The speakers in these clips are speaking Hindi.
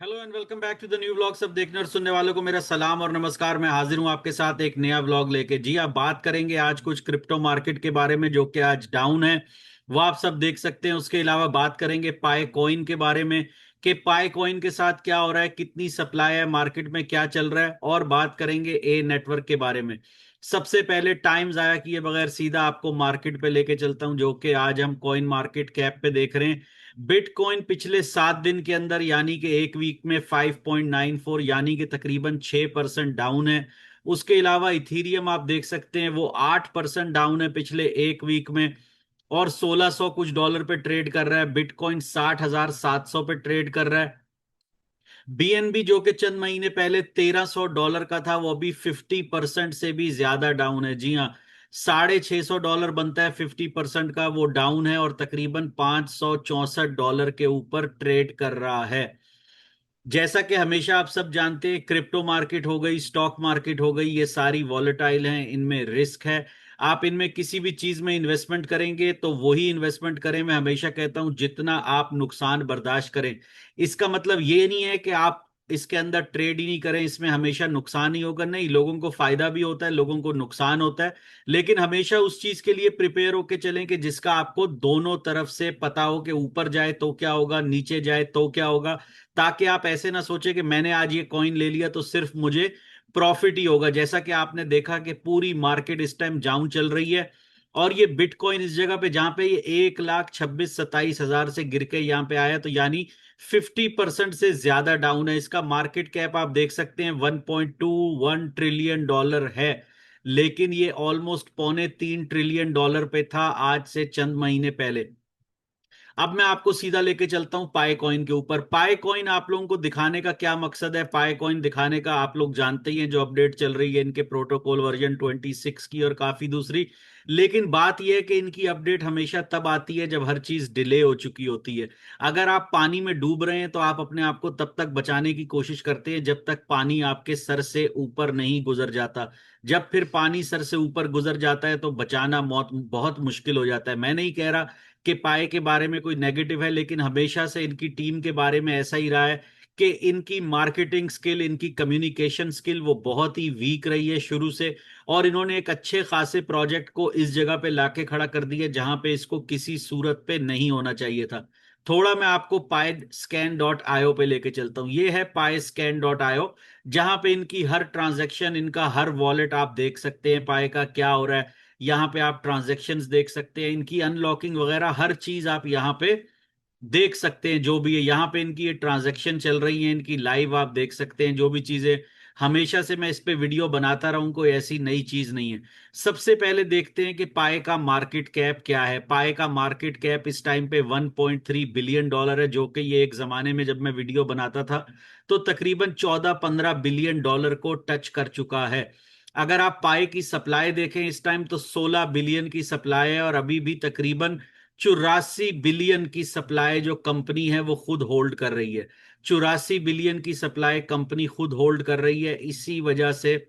Hello and welcome back to the new vlog. सब देखने और सुनने वालों को मेरा सलाम और नमस्कार। मैं हाजिर हूं आपके साथ एक नया व्लॉग लेके। जी आप बात करेंगे आज कुछ क्रिप्टो मार्केट के बारे में जो कि आज डाउन है, वो आप सब देख सकते हैं। उसके अलावा बात करेंगे पाई कॉइन के बारे में कि पाई कॉइन के साथ क्या हो रहा है, कितनी सप्लाई है, मार्केट में क्या चल रहा है, और बात करेंगे ए नेटवर्क के बारे में। सबसे पहले टाइम जाया किए बगैर सीधा आपको मार्केट पे लेके चलता हूं, जो कि आज हम कॉइन मार्केट कैप पे देख रहे हैं। बिटकॉइन पिछले 7 दिन के अंदर यानी कि एक वीक में 5.94 यानी कि तकरीबन 6% डाउन है। उसके अलावा इथीरियम आप देख सकते हैं वो 8% डाउन है पिछले एक वीक में, और 1600 कुछ डॉलर पे ट्रेड कर रहा है। बिटकॉइन 60,700 पे ट्रेड कर रहा है। बीएनबी जो कि चंद महीने पहले $1,300 का था, वो अभी 50% से भी ज्यादा डाउन है। जी हाँ, $650 बनता है, 50% का वो डाउन है और तकरीबन $564 के ऊपर ट्रेड कर रहा है। जैसा कि हमेशा आप सब जानते हैं, क्रिप्टो मार्केट हो गई, स्टॉक मार्केट हो गई, ये सारी वॉलेटाइल हैं, इनमें रिस्क है। आप इनमें किसी भी चीज में इन्वेस्टमेंट करेंगे तो वही इन्वेस्टमेंट करें। मैं हमेशा कहता हूं जितना आप नुकसान बर्दाश्त करें। इसका मतलब ये नहीं है कि आप इसके अंदर ट्रेड ही नहीं करें, इसमें हमेशा नुकसान ही होगा। नहीं, लोगों को फायदा भी होता है, लोगों को नुकसान होता है। लेकिन हमेशा उस चीज के लिए प्रिपेयर होके चलें कि जिसका आपको दोनों तरफ से पता हो कि ऊपर जाए तो क्या होगा, नीचे जाए तो क्या होगा। ताकि आप ऐसे ना सोचे कि मैंने आज ये कॉइन ले लिया तो सिर्फ मुझे प्रॉफिट ही होगा। जैसा कि आपने देखा कि पूरी मार्केट इस टाइम डाउन चल रही है, और ये बिटकॉइन इस जगह पे जहां पे ये 1,26,27,000 से गिर के यहाँ पे आया, तो यानी 50% से ज्यादा डाउन है। इसका मार्केट कैप आप देख सकते हैं $1.21 ट्रिलियन है। लेकिन ये ऑलमोस्ट $2.3 ट्रिलियन पे था आज से चंद महीने पहले। अब मैं आपको सीधा लेके चलता हूं पाई कॉइन के ऊपर। पाई कॉइन आप लोगों को दिखाने का क्या मकसद है? पाई कॉइन दिखाने का आप लोग जानते ही हैं, जो अपडेट चल रही है इनके प्रोटोकॉल वर्जन 26 की और काफी दूसरी। लेकिन बात यह है कि इनकी अपडेट हमेशा तब आती है जब हर चीज डिले हो चुकी होती है। अगर आप पानी में डूब रहे हैं तो आप अपने आप को तब तक बचाने की कोशिश करते हैं जब तक पानी आपके सर से ऊपर नहीं गुजर जाता। जब फिर पानी सर से ऊपर गुजर जाता है तो बचाना मौत बहुत मुश्किल हो जाता है। मैं नहीं कह रहा कि पाए के बारे में कोई नेगेटिव है, लेकिन हमेशा से इनकी टीम के बारे में ऐसा ही रहा है कि इनकी मार्केटिंग स्किल, इनकी कम्युनिकेशन स्किल वो बहुत ही वीक रही है शुरू से। और इन्होंने एक अच्छे खासे प्रोजेक्ट को इस जगह पे लाके खड़ा कर दिया जहां पे इसको किसी सूरत पे नहीं होना चाहिए था। थोड़ा मैं आपको पाई स्कैन डॉट आईओ पे लेके चलता हूँ। ये है पाई स्कैन डॉट आईओ, जहां पे इनकी हर ट्रांजैक्शन, इनका हर वॉलेट आप देख सकते हैं पाई का क्या हो रहा है। यहाँ पे आप ट्रांजैक्शंस देख सकते हैं, इनकी अनलॉकिंग वगैरह हर चीज आप यहाँ पे देख सकते हैं। जो भी है यहाँ पे इनकी ये ट्रांजैक्शन चल रही है, इनकी लाइव आप देख सकते हैं जो भी चीजें। हमेशा से मैं इस पे वीडियो बनाता रहूं, कोई ऐसी नई चीज नहीं है। सबसे पहले देखते हैं कि पाए का मार्केट कैप क्या है। पाए का मार्केट कैप इस टाइम पे $1.3 बिलियन है, जो कि ये एक जमाने में जब मैं वीडियो बनाता था तो तकरीबन 14-15 बिलियन डॉलर को टच कर चुका है। अगर आप पाए की सप्लाई देखें इस टाइम तो 16 बिलियन की सप्लाई है, और अभी भी तकरीबन 84 बिलियन की सप्लाई जो कंपनी है वो खुद होल्ड कर रही है। 84 बिलियन की सप्लाई कंपनी खुद होल्ड कर रही है। इसी वजह से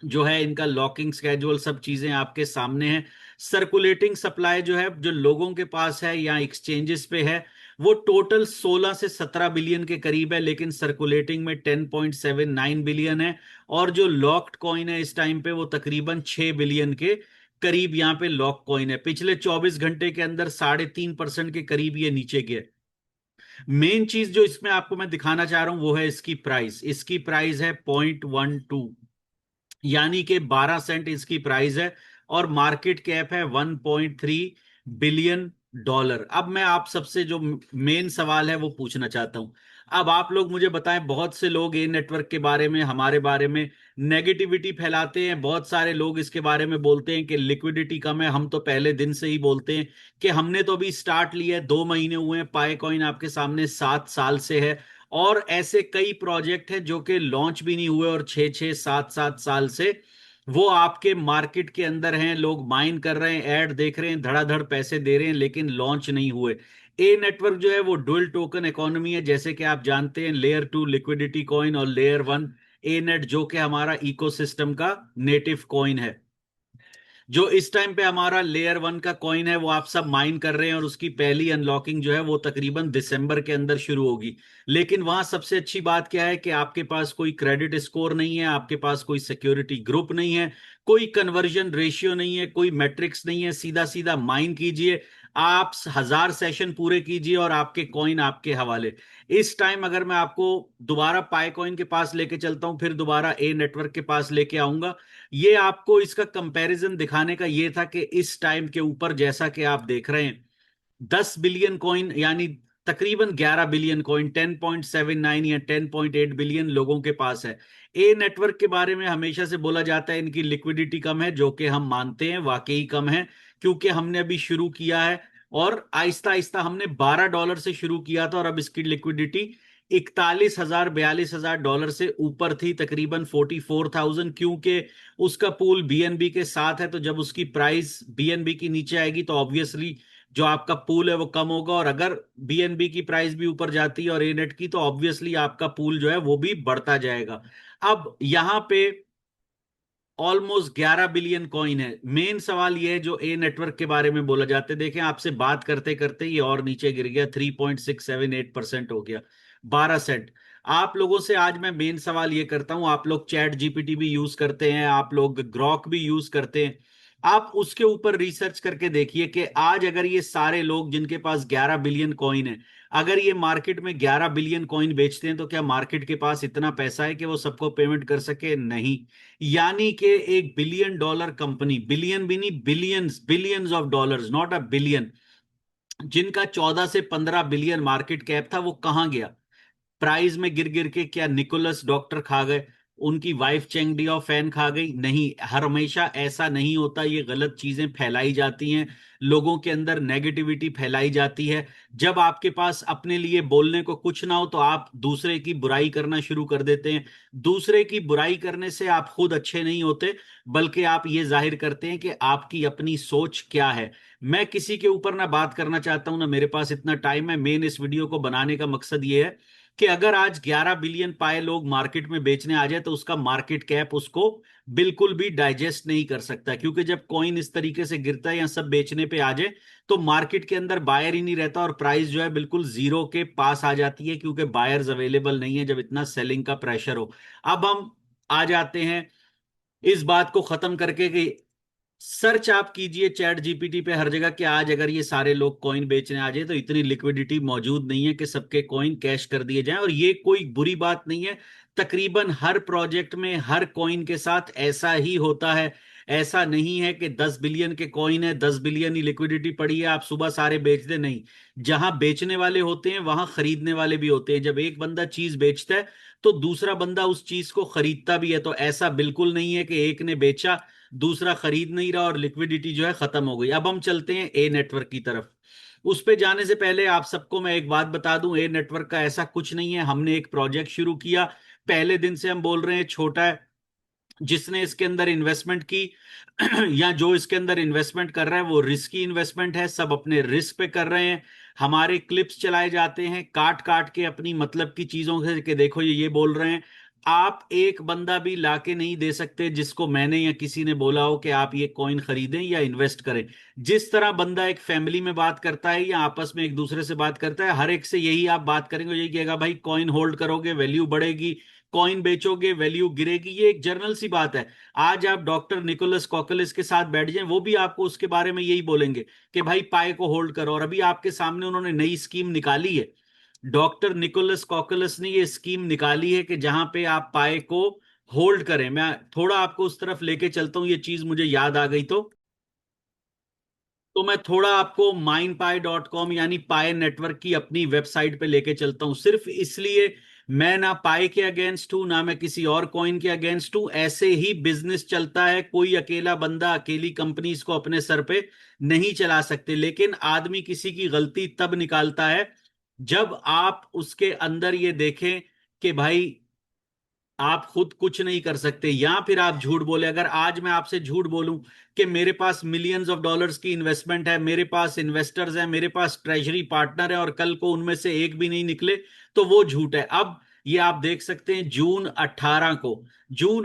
जो है इनका लॉकिंग स्केड्यूल सब चीजें आपके सामने हैं। सर्कुलेटिंग सप्लाई जो है, जो लोगों के पास है या एक्सचेंजेस पे है, वो टोटल 16 से 17 बिलियन के करीब है, लेकिन सर्कुलेटिंग में 10.79 बिलियन है। और जो लॉक्ड कॉइन है इस टाइम पे वो तकरीबन 6 बिलियन के करीब यहाँ पे लॉक कॉइन है। पिछले 24 घंटे के अंदर 3.5% के करीब ये नीचे गया। मेन चीज जो इसमें आपको मैं दिखाना चाह रहा हूं वो है इसकी प्राइस। इसकी प्राइस है 0.12, यानी कि 12 सेंट इसकी प्राइस है, और मार्केट कैप है $1.3 बिलियन। अब मैं आप सबसे जो मेन सवाल है वो पूछना चाहता हूं। अब आप लोग मुझे बताएं, बहुत से लोग ए नेटवर्क के बारे में, हमारे बारे में नेगेटिविटी फैलाते हैं। बहुत सारे लोग इसके बारे में बोलते हैं कि लिक्विडिटी कम है। हम तो पहले दिन से ही बोलते हैं कि हमने तो अभी स्टार्ट लिया है, 2 महीने हुए हैं। पाई कॉइन आपके सामने 7 साल से है, और ऐसे कई प्रोजेक्ट हैं जो कि लॉन्च भी नहीं हुए और 6-6 7-7 साल से वो आपके मार्केट के अंदर हैं। लोग माइन कर रहे हैं, ऐड देख रहे हैं, धड़ाधड़ पैसे दे रहे हैं, लेकिन लॉन्च नहीं हुए। ए नेटवर्क जो है वो डुअल टोकन इकोनॉमी है, जैसे कि आप जानते हैं, लेयर 2 लिक्विडिटी कॉइन और लेयर 1 ए नेट, जो कि हमारा इकोसिस्टम का नेटिव कॉइन है। जो इस टाइम पे हमारा लेयर 1 का कॉइन है वो आप सब माइन कर रहे हैं, और उसकी पहली अनलॉकिंग जो है वो तकरीबन दिसंबर के अंदर शुरू होगी। लेकिन वहां सबसे अच्छी बात क्या है कि आपके पास कोई क्रेडिट स्कोर नहीं है, आपके पास कोई सिक्योरिटी ग्रुप नहीं है, कोई कन्वर्जन रेशियो नहीं है, कोई मैट्रिक्स नहीं है, सीधा सीधा माइन कीजिए, आप 1000 सेशन पूरे कीजिए और आपके कॉइन आपके हवाले। इस टाइम अगर मैं आपको दोबारा पाई कॉइन के पास लेके चलता हूं, फिर दोबारा ए नेटवर्क के पास लेके आऊंगा, ये आपको इसका कंपैरिजन दिखाने का ये था कि इस टाइम के ऊपर जैसा कि आप देख रहे हैं 10 बिलियन कॉइन, यानी तकरीबन 11 बिलियन कॉइन, 10.79 या 10.8 बिलियन लोगों के पास है। ए नेटवर्क के बारे में हमेशा से बोला जाता है इनकी लिक्विडिटी कम है, जो कि हम मानते हैं वाकई कम है, क्योंकि हमने अभी शुरू किया है और आहिस्ता आहिस्ता हमने $12 से शुरू किया था, और अब इसकी लिक्विडिटी 41,000 42,000 से ऊपर थी, तकरीबन 44,000, क्योंकि उसका पूल बीएनबी के साथ है। तो जब उसकी प्राइस बीएनबी की नीचे आएगी तो ऑब्वियसली जो आपका पूल है वो कम होगा, और अगर बीएनबी की प्राइस भी ऊपर जाती है और ए नेट की, तो ऑब्वियसली आपका पूल जो है वो भी बढ़ता जाएगा। अब यहां पे ऑलमोस्ट 11 बिलियन कॉइन है। मेन सवाल ये है जो ए नेटवर्क के बारे में बोला जाता है, देखें आपसे बात करते करते ये और नीचे गिर गया, 3.678% हो गया, 12 सेंट। आप लोगों से आज मैं मेन सवाल ये करता हूं, आप लोग चैट जीपीटी भी यूज करते हैं, आप लोग ग्रॉक भी यूज करते हैं, आप उसके ऊपर रिसर्च करके देखिए कि आज अगर ये सारे लोग जिनके पास 11 बिलियन कॉइन है, अगर ये मार्केट में 11 बिलियन कॉइन बेचते हैं, तो क्या मार्केट के पास इतना पैसा है कि वो सबको पेमेंट कर सके? नहीं। यानी कि एक $1 बिलियन कंपनी, बिलियन भी नहीं, billions, billions of dollars, not a billion, जिनका 14 से 15 बिलियन मार्केट कैप था, वो कहां गया? प्राइस में गिर गिर के। क्या निकोलस डॉक्टर खा गए, उनकी वाइफ चेंग डियो फैन खा गई? नहीं, हर हमेशा ऐसा नहीं होता, ये गलत चीजें फैलाई जाती हैं, लोगों के अंदर नेगेटिविटी फैलाई जाती है। जब आपके पास अपने लिए बोलने को कुछ ना हो तो आप दूसरे की बुराई करना शुरू कर देते हैं। दूसरे की बुराई करने से आप खुद अच्छे नहीं होते, बल्कि आप ये जाहिर करते हैं कि आपकी अपनी सोच क्या है। मैं किसी के ऊपर ना बात करना चाहता हूं, ना मेरे पास इतना टाइम है। मेन इस वीडियो को बनाने का मकसद ये है कि अगर आज 11 बिलियन पाए लोग मार्केट में बेचने आ जाए, तो उसका मार्केट कैप उसको बिल्कुल भी डाइजेस्ट नहीं कर सकता, क्योंकि जब कॉइन इस तरीके से गिरता है या सब बेचने पे आ जाए, तो मार्केट के अंदर बायर ही नहीं रहता और प्राइस जो है बिल्कुल जीरो के पास आ जाती है, क्योंकि बायर्स अवेलेबल नहीं है जब इतना सेलिंग का प्रेशर हो। अब हम आ जाते हैं इस बात को खत्म करके कि सर्च आप कीजिए चैट जीपीटी पे हर जगह कि आज अगर ये सारे लोग कॉइन बेचने आ जाए तो इतनी लिक्विडिटी मौजूद नहीं है कि सबके कॉइन कैश कर दिए जाएं, और ये कोई बुरी बात नहीं है। तकरीबन हर प्रोजेक्ट में हर कॉइन के साथ ऐसा ही होता है। ऐसा नहीं है कि 10 बिलियन के कॉइन है, 10 बिलियन ही लिक्विडिटी पड़ी है, आप सुबह सारे बेच दे। नहीं, जहां बेचने वाले होते हैं वहां खरीदने वाले भी होते हैं। जब एक बंदा चीज बेचता है तो दूसरा बंदा उस चीज को खरीदता भी है। तो ऐसा बिल्कुल नहीं है कि एक ने बेचा, दूसरा खरीद नहीं रहा और लिक्विडिटी जो है खत्म हो गई। अब हम चलते हैं ए नेटवर्क की तरफ। उस पे जाने से पहले आप सबको मैं एक बात बता दूं, ए नेटवर्क का ऐसा कुछ नहीं है। हमने एक प्रोजेक्ट शुरू किया, पहले दिन से हम बोल रहे हैं छोटा है। जिसने इसके अंदर इन्वेस्टमेंट की या जो इसके अंदर इन्वेस्टमेंट कर रहा है वो रिस्की इन्वेस्टमेंट है, सब अपने रिस्क पे कर रहे हैं। हमारे क्लिप्स चलाए जाते हैं काट काट के अपनी मतलब की चीजों से कि देखो ये बोल रहे हैं। आप एक बंदा भी लाके नहीं दे सकते जिसको मैंने या किसी ने बोला हो कि आप ये कॉइन खरीदें या इन्वेस्ट करें। जिस तरह बंदा एक फैमिली में बात करता है या आपस में एक दूसरे से बात करता है, हर एक से यही आप बात करेंगे, यही कहेगा भाई कॉइन होल्ड करोगे वैल्यू बढ़ेगी, कॉइन बेचोगे वैल्यू गिरेगी। ये एक जर्नल सी बात है। आज आप डॉक्टर निकोलस कॉकलिस के साथ बैठ जाएं, वो भी आपको उसके बारे में यही बोलेंगे कि भाई पाए को होल्ड करो। और अभी आपके सामने उन्होंने नई स्कीम निकाली है, डॉक्टर निकोलस कॉकलिस ने ये स्कीम निकाली है कि जहां पे आप पाए को होल्ड करें। मैं थोड़ा आपको उस तरफ लेके चलता हूं, ये चीज मुझे याद आ गई तो मैं थोड़ा आपको माइनपाई.com यानी पाए नेटवर्क की अपनी वेबसाइट पे लेके चलता हूं, सिर्फ इसलिए मैं ना पाए के अगेंस्ट हूं ना मैं किसी और कॉइन के अगेंस्ट हूं। ऐसे ही बिजनेस चलता है, कोई अकेला बंदा अकेली कंपनी इसको अपने सर पे नहीं चला सकते। लेकिन आदमी किसी की गलती तब निकालता है जब आप उसके अंदर ये देखें कि भाई आप खुद कुछ नहीं कर सकते, या फिर आप झूठ बोले। अगर आज मैं आपसे झूठ बोलूं कि मेरे पास मिलियंस ऑफ डॉलर्स की इन्वेस्टमेंट है, मेरे पास इन्वेस्टर्स हैं, मेरे पास ट्रेजरी पार्टनर है, और कल को उनमें से एक भी नहीं निकले, तो वो झूठ है। अब ये आप देख सकते हैं जून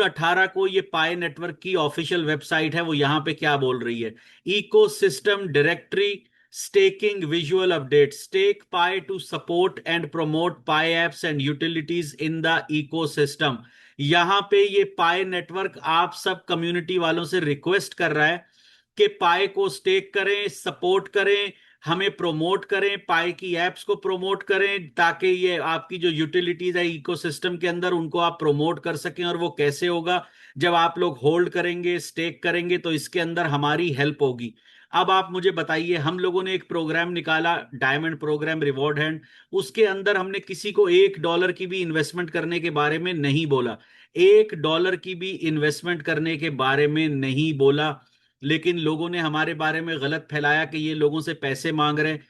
18 को ये पाई नेटवर्क की ऑफिशियल वेबसाइट है, वो यहां पे क्या बोल रही है। Ecosystem directory staking visual update, stake Pi to support and promote Pi apps and utilities in the ecosystem. यहां पे ये पाई नेटवर्क आप सब कम्युनिटी वालों से रिक्वेस्ट कर रहा है कि पाई को स्टेक करें, सपोर्ट करें, हमें प्रोमोट करें, पाई की एप्स को प्रोमोट करें, ताकि ये आपकी जो यूटिलिटीज है इकोसिस्टम के अंदर उनको आप प्रोमोट कर सकें। और वो कैसे होगा, जब आप लोग होल्ड करेंगे, स्टेक करेंगे, तो इसके अंदर हमारी हेल्प होगी। अब आप मुझे बताइए, हम लोगों ने एक प्रोग्राम निकाला, डायमंड प्रोग्राम रिवॉर्ड हैंड, उसके अंदर हमने किसी को $1 की भी इन्वेस्टमेंट करने के बारे में नहीं बोला, $1 की भी इन्वेस्टमेंट करने के बारे में नहीं बोला। लेकिन लोगों ने हमारे बारे में गलत फैलाया कि ये लोगों से पैसे मांग रहे हैं।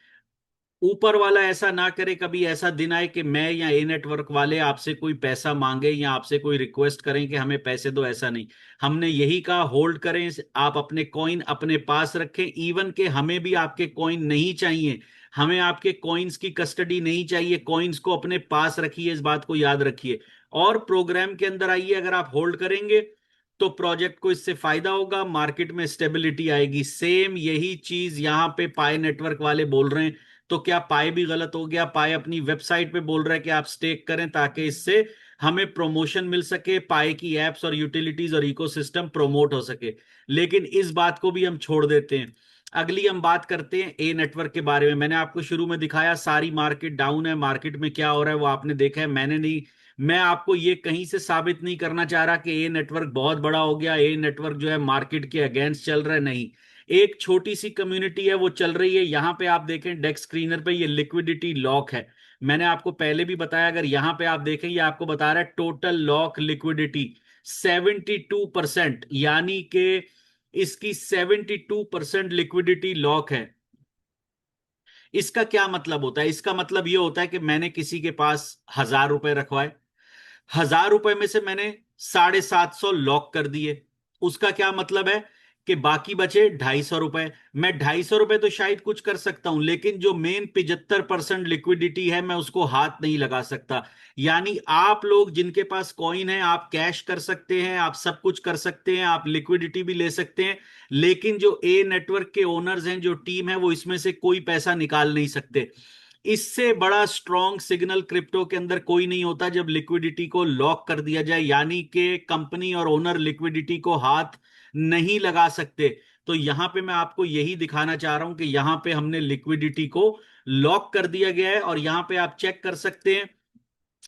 ऊपर वाला ऐसा ना करे कभी ऐसा दिन आए कि मैं या ए नेटवर्क वाले आपसे कोई पैसा मांगे या आपसे कोई रिक्वेस्ट करें कि हमें पैसे दो, ऐसा नहीं। हमने यही कहा, होल्ड करें, आप अपने कॉइन अपने पास रखें। इवन के हमें भी आपके कॉइन नहीं चाहिए, हमें आपके कॉइन्स की कस्टडी नहीं चाहिए, कॉइन्स को अपने पास रखिए, इस बात को याद रखिए। और प्रोग्राम के अंदर आइए, अगर आप होल्ड करेंगे तो प्रोजेक्ट को इससे फायदा होगा, मार्केट में स्टेबिलिटी आएगी। सेम यही चीज यहां पे पाई नेटवर्क वाले बोल रहे हैं। तो क्या पाई भी गलत हो गया? पाई अपनी वेबसाइट पे बोल रहा है कि आप स्टेक करें ताकि इससे हमें प्रमोशन मिल सके, पाई की एप्स और यूटिलिटीज और इकोसिस्टम प्रमोट हो सके। लेकिन इस बात को भी हम छोड़ देते हैं। अगली हम बात करते हैं ए नेटवर्क के बारे में। मैंने आपको शुरू में दिखाया सारी मार्केट डाउन है, मार्केट में क्या हो रहा है वो आपने देखा है, मैंने नहीं। मैं आपको ये कहीं से साबित नहीं करना चाह रहा कि ए नेटवर्क बहुत बड़ा हो गया, ए नेटवर्क जो है मार्केट के अगेंस्ट चल रहा है, नहीं। एक छोटी सी कम्युनिटी है वो चल रही है। यहां पे आप देखें डेस्क स्क्रीनर पे, ये लिक्विडिटी लॉक है। मैंने आपको पहले भी बताया, अगर यहां पे आप देखें, ये आपको बता रहा है टोटल लॉक लिक्विडिटी 72%, यानी कि इसकी 72% लिक्विडिटी लॉक है। इसका क्या मतलब होता है? इसका मतलब ये होता है कि मैंने किसी के पास $1000 रखवाए, $1000 में से मैंने 750 लॉक कर दिए। उसका क्या मतलब है कि बाकी बचे $250। मैं $250 तो शायद कुछ कर सकता हूं, लेकिन जो मेन 75% लिक्विडिटी है मैं उसको हाथ नहीं लगा सकता। यानी आप लोग जिनके पास कॉइन है, आप कैश कर सकते हैं, आप सब कुछ कर सकते हैं, आप लिक्विडिटी भी ले सकते हैं, लेकिन जो ए नेटवर्क के ओनर्स हैं, जो टीम है, वो इसमें से कोई पैसा निकाल नहीं सकते। इससे बड़ा स्ट्रॉन्ग सिग्नल क्रिप्टो के अंदर कोई नहीं होता, जब लिक्विडिटी को लॉक कर दिया जाए, यानी कि कंपनी और ओनर लिक्विडिटी को हाथ नहीं लगा सकते। तो यहां पे मैं आपको यही दिखाना चाह रहा हूं कि यहां पे हमने लिक्विडिटी को लॉक कर दिया गया है। और यहां पे आप चेक कर सकते हैं,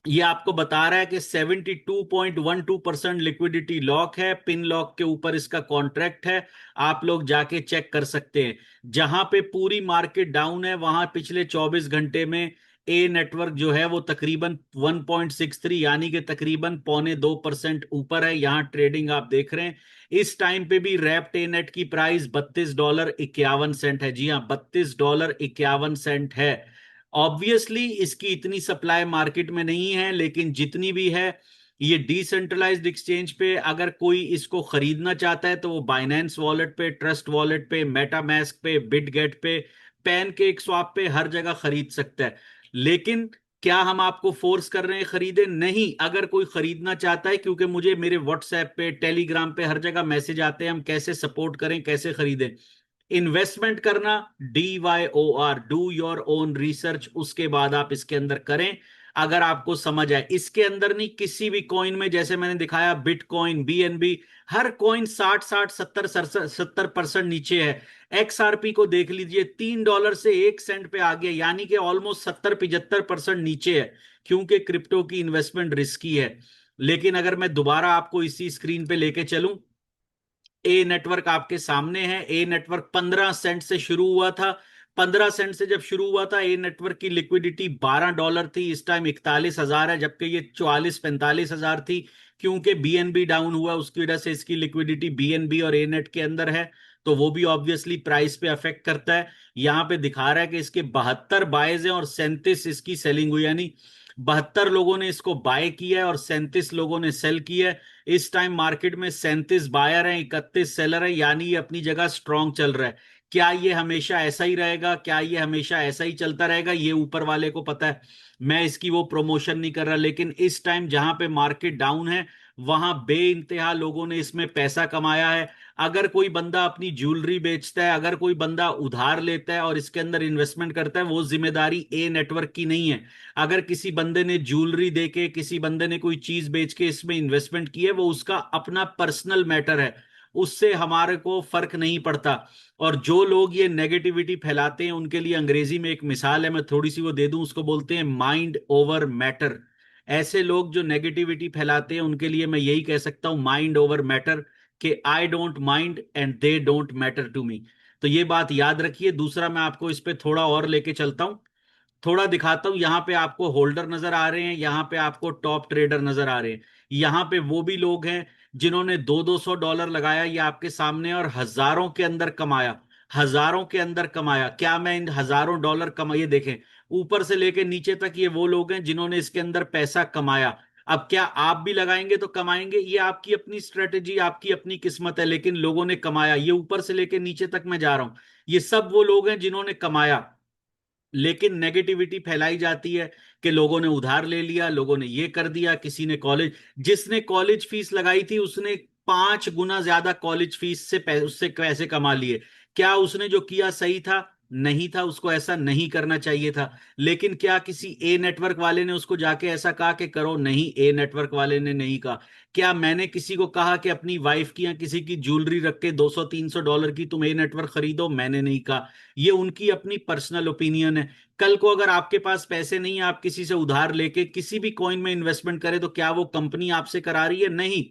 ये आपको बता रहा है कि 72.12% लिक्विडिटी लॉक है, पिन लॉक के ऊपर इसका कॉन्ट्रैक्ट है। आप लोग जाके चेक कर सकते हैं। जहां पे पूरी मार्केट डाउन है, वहां पिछले 24 घंटे में ए नेटवर्क जो है वो तकरीबन 1.63, यानी कि तकरीबन 0.25% ऊपर है। यहां ट्रेडिंग आप देख रहे हैं। इस टाइम पे भी रैप्ट ए नेट की प्राइस $32.51 है। जी हाँ, $32.51 है। ऑब्वियसली इसकी इतनी सप्लाई मार्केट में नहीं है, लेकिन जितनी भी है, ये डिसेंट्रलाइज्ड एक्सचेंज पे अगर कोई इसको खरीदना चाहता है तो वो बाइनेंस वॉलेट पे, ट्रस्ट वॉलेट पे, मेटामैस्क पे, बिटगेट पे, पैनकेक स्वैप पे, हर जगह खरीद सकता है। लेकिन क्या हम आपको फोर्स कर रहे हैं खरीदे? नहीं। अगर कोई खरीदना चाहता है, क्योंकि मुझे मेरे व्हाट्सएप पे, टेलीग्राम पे, हर जगह मैसेज आते हैं हम कैसे सपोर्ट करें, कैसे खरीदें। इन्वेस्टमेंट करना, DYOR, do your own research, उसके बाद आप इसके अंदर करें। अगर आपको समझ आए, इसके अंदर नहीं, किसी भी कॉइन में, जैसे मैंने दिखाया बिटकॉइन, BNB, हर कॉइन 60-60, 70% नीचे है। XRP को देख लीजिए, $3 से 1 सेंट पे आ गया, यानी कि ऑलमोस्ट 70-75% नीचे है, क्योंकि क्रिप्टो की इन्वेस्टमेंट रिस्की है। लेकिन अगर मैं दोबारा आपको इसी स्क्रीन पे लेके चलूं, ए नेटवर्क आपके सामने है। ए नेटवर्क 15 सेंट से शुरू हुआ था। 15 सेंट से जब शुरू हुआ था, ए नेटवर्क की लिक्विडिटी $12 थी। इस टाइम 41,000 है, जबकि ये 44-45 हजार थी। क्योंकि BNB डाउन हुआ, उसकी वजह से इसकी लिक्विडिटी BNB और ए नेट के अंदर है, तो वो भी ऑब्वियसली प्राइस पे अफेक्ट करता है। यहां पे दिखा रहा है कि इसके 72 बायज हैं और 37 इसकी सेलिंग हुई, यानी 72 लोगों ने इसको बाय किया है और 37 लोगों ने सेल किया है। इस टाइम मार्केट में 37 बायर हैं, 31 सेलर है, यानी ये अपनी जगह स्ट्रांग चल रहा है। क्या ये हमेशा ऐसा ही रहेगा, क्या ये हमेशा ऐसा ही चलता रहेगा, ये ऊपर वाले को पता है। मैं इसकी वो प्रमोशन नहीं कर रहा, लेकिन इस टाइम जहां पे मार्केट डाउन है वहां बे इंतहा लोगों ने इसमें पैसा कमाया है। अगर कोई बंदा अपनी ज्वेलरी बेचता है, अगर कोई बंदा उधार लेता है और इसके अंदर इन्वेस्टमेंट करता है, वो जिम्मेदारी ए नेटवर्क की नहीं है। अगर किसी बंदे ने ज्वेलरी देके, किसी बंदे ने कोई चीज बेच के इसमें इन्वेस्टमेंट की है, वो उसका अपना पर्सनल मैटर है, उससे हमारे को फर्क नहीं पड़ता। और जो लोग ये नेगेटिविटी फैलाते हैं उनके लिए अंग्रेजी में एक मिसाल है, मैं थोड़ी सी वो दे दूं, उसको बोलते हैं माइंड ओवर मैटर। ऐसे लोग जो नेगेटिविटी फैलाते हैं उनके लिए मैं यही कह सकता हूं, माइंड ओवर मैटर, कि I don't mind and they don't matter to me. तो ये बात याद रखिए। दूसरा मैं आपको इस पे थोड़ा और लेके चलता हूं, थोड़ा दिखाता हूं। यहाँ पे आपको होल्डर नजर आ रहे हैं, यहाँ पे आपको टॉप ट्रेडर नजर आ रहे हैं। यहाँ पे वो भी लोग हैं जिन्होंने 200-200 डॉलर लगाया ये आपके सामने, और हजारों के अंदर कमाया, हजारों के अंदर कमाया। क्या मैं इन हजारों डॉलर कमाइए, देखें ऊपर से लेके नीचे तक ये वो लोग हैं जिन्होंने इसके अंदर पैसा कमाया। अब क्या आप भी लगाएंगे तो कमाएंगे, ये आपकी अपनी स्ट्रेटेजी, आपकी अपनी किस्मत है, लेकिन लोगों ने कमाया। ये ऊपर से लेके नीचे तक मैं जा रहा हूं, ये सब वो लोग हैं जिन्होंने कमाया। लेकिन नेगेटिविटी फैलाई जाती है कि लोगों ने उधार ले लिया, लोगों ने ये कर दिया, किसी ने कॉलेज, जिसने कॉलेज फीस लगाई थी उसने 5 गुना ज्यादा कॉलेज फीस से उससे पैसे कमा लिए। क्या उसने जो किया सही था? नहीं था, उसको ऐसा नहीं करना चाहिए था। लेकिन क्या किसी ए नेटवर्क वाले ने उसको जाके ऐसा कहा कि करो? नहीं, ए नेटवर्क वाले ने नहीं कहा। क्या मैंने किसी को कहा कि अपनी वाइफ की या किसी की ज्वेलरी रख के 200-300 डॉलर की तुम ए नेटवर्क खरीदो? मैंने नहीं कहा। ये उनकी अपनी पर्सनल ओपिनियन है। कल को अगर आपके पास पैसे नहीं है, आप किसी से उधार लेके किसी भी कॉइन में इन्वेस्टमेंट करें, तो क्या वो कंपनी आपसे करा रही है? नहीं।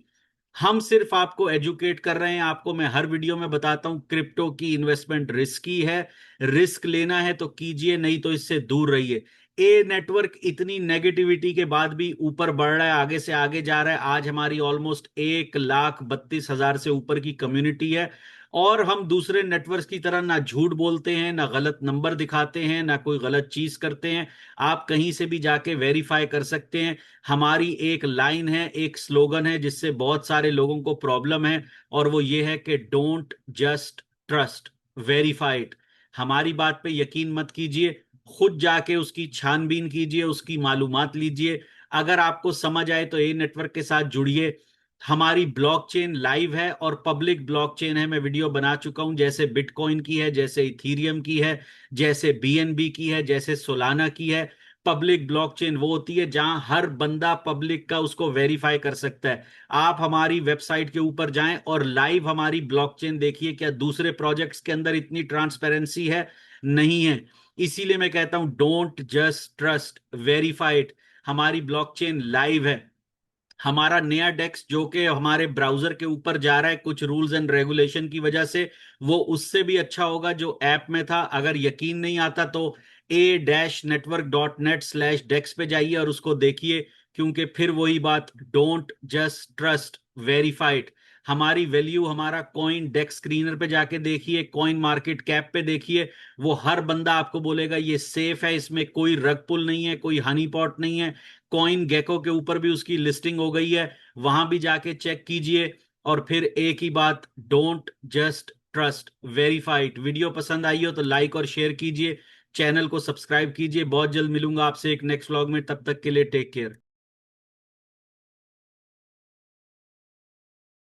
हम सिर्फ आपको एजुकेट कर रहे हैं। आपको मैं हर वीडियो में बताता हूं क्रिप्टो की इन्वेस्टमेंट रिस्की है, रिस्क लेना है तो कीजिए, नहीं तो इससे दूर रहिए। ए नेटवर्क इतनी नेगेटिविटी के बाद भी ऊपर बढ़ रहा है, आगे से आगे जा रहा है। आज हमारी ऑलमोस्ट 1,32,000 से ऊपर की कम्युनिटी है। और हम दूसरे नेटवर्क्स की तरह ना झूठ बोलते हैं, ना गलत नंबर दिखाते हैं, ना कोई गलत चीज करते हैं। आप कहीं से भी जाके वेरीफाई कर सकते हैं। हमारी एक लाइन है, एक स्लोगन है जिससे बहुत सारे लोगों को प्रॉब्लम है, और वो ये है कि don't just trust, verify it. हमारी बात पे यकीन मत कीजिए, खुद जाके उसकी छानबीन कीजिए, उसकी मालूमात लीजिए। अगर आपको समझ आए तो ए नेटवर्क के साथ जुड़िए। हमारी ब्लॉकचेन लाइव है और पब्लिक ब्लॉकचेन है, मैं वीडियो बना चुका हूं, जैसे बिटकॉइन की है, जैसे इथीरियम की है, जैसे बीएनबी की है, जैसे सोलाना की है। पब्लिक ब्लॉकचेन वो होती है जहां हर बंदा पब्लिक का उसको वेरीफाई कर सकता है। आप हमारी वेबसाइट के ऊपर जाएं और लाइव हमारी ब्लॉकचेन देखिए। क्या दूसरे प्रोजेक्ट्स के अंदर इतनी ट्रांसपेरेंसी है? नहीं है। इसीलिए मैं कहता हूं don't just trust, verify it. हमारी ब्लॉकचेन लाइव है। हमारा नया डेक्स जो कि हमारे ब्राउजर के ऊपर जा रहा है कुछ रूल्स एंड रेगुलेशन की वजह से, वो उससे भी अच्छा होगा जो ऐप में था। अगर यकीन नहीं आता तो a-network.net/dex पे जाइए और उसको देखिए, क्योंकि फिर वही बात, डोंट जस्ट ट्रस्ट, वेरीफाइड। हमारी वैल्यू, हमारा कॉइन डेक्स स्क्रीनर पे जाके देखिए, कॉइन मार्केट कैप पे देखिए। वो हर बंदा आपको बोलेगा ये सेफ है, इसमें कोई रग पुल नहीं है, कोई हनी पॉट नहीं है। कॉइन गेको के ऊपर भी उसकी लिस्टिंग हो गई है, वहां भी जाके चेक कीजिए। और फिर एक ही बात, don't just trust, verified. Video पसंद आई हो तो लाइक और शेयर कीजिए, चैनल को सब्सक्राइब कीजिए। बहुत जल्द मिलूंगा आपसे एक नेक्स्ट व्लॉग में, तब तक के लिए टेक केयर।